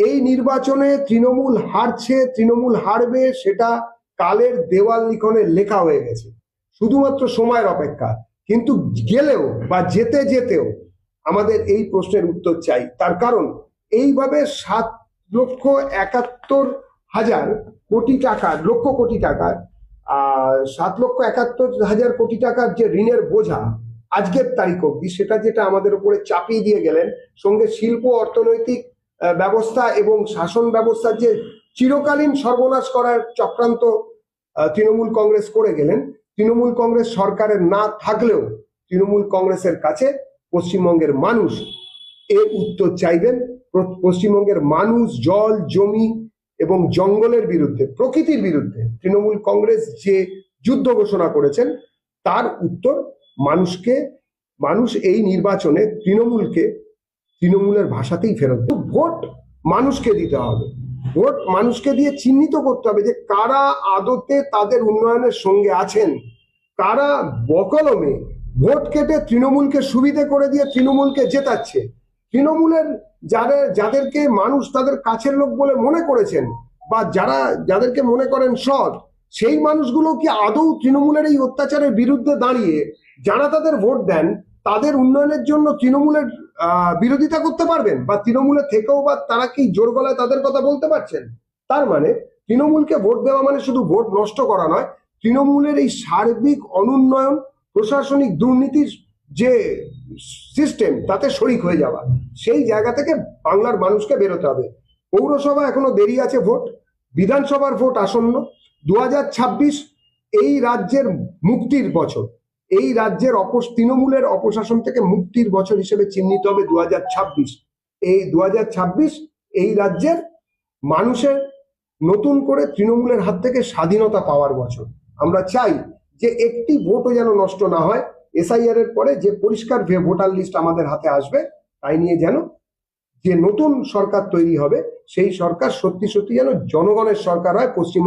এই নির্বাচনে তৃণমূল হারছে, তৃণমূল হারবে, সেটা কালের দেওয়াল লিখনে লেখা হয়ে গেছে, শুধুমাত্র সময়ের অপেক্ষা। কিন্তু গেলেও বা যেতে যেতেও আমাদের এই প্রশ্নের উত্তর চাই। তার কারণ এইভাবে 7,71,000 কোটি টাকার, লক্ষ কোটি টাকার 7,71,000 কোটি টাকার যে ঋণের বোঝা আজকের তারিখ অব্দি, সেটা যেটা আমাদের উপরে চাপিয়ে দিয়ে গেলেন, সঙ্গে শিল্প অর্থনৈতিক ব্যবস্থা এবং শাসন ব্যবস্থার যে চিরকালীন সর্বনাশ করার চক্রান্ত তৃণমূল কংগ্রেস করে গেলেন। তৃণমূল কংগ্রেস সরকারের না থাকলেও তৃণমূল কংগ্রেসের কাছে পশ্চিমবঙ্গের মানুষ এর উত্তর চাইবেন। পশ্চিমবঙ্গের মানুষ জল, জমি এবং জঙ্গলের বিরুদ্ধে, প্রকৃতির বিরুদ্ধে তৃণমূল কংগ্রেস যে যুদ্ধ ঘোষণা করেছেন, তার উত্তর মানুষ এই নির্বাচনে তৃণমূলের ভাষাতেই ফেরত দেবে। ভোট মানুষকে দিতে হবে, ভোট মানুষকে দিয়ে চিহ্নিত করতে হবে যে কারা আদতে তাদের উন্নয়নের সঙ্গে আছেন, কারা বকলমে ভোট কেটে তৃণমূলকে সুবিধে করে দিয়ে তৃণমূলকে জেতাচ্ছে। তৃণমূলের যাদেরকে মানুষ তাদের কাছের লোক বলে মনে করেছেন, বা যাদেরকে মনে করেন সৎ, সেই মানুষগুলো কি আদৌ তৃণমূলের এই অত্যাচারের বিরুদ্ধে দাঁড়িয়ে যারা তাদের ভোট দেন তাদের উন্নয়নের জন্য তৃণমূলের বিরোধিতা করতে পারবেন? বা তৃণমূলের থেকেও বা তারা কি জোর গলায় তাদের কথা বলতে পারছেন? তার মানে তৃণমূলকে ভোট দেওয়া মানে শুধু ভোট নষ্ট করা নয়, তৃণমূলের এই সার্বিক অনুন্নয়ন, প্রশাসনিক দুর্নীতির যে সিস্টেম, তাতে শরিক হয়ে যাওয়া। সেই জায়গা থেকে বাংলার মানুষকে বেরোতে হবে। পৌরসভা এখনো দেরি আছে ভোট, বিধানসভার ভোট আসন্ন। 2026 এই রাজ্যের মুক্তির বছর, এই রাজ্যের তৃণমূলের অপশাসন থেকে মুক্তির বছর হিসেবে চিহ্নিত হবে 2026। এই 2026 এই রাজ্যের মানুষের নতুন করে তৃণমূলের হাত থেকে স্বাধীনতা পাওয়ার বছর। আমরা চাই যে একটি ভোটও যেন নষ্ট না হয়। এসআইআর এর পরে যে পরিষ্কার ভোটার লিস্ট আমাদের হাতে আসবে, তাই নিয়ে যেন যে নতুন সরকার তৈরি হবে, সেই সরকার সত্যি সত্যি যেন জনগণের সরকার হয়। পশ্চিম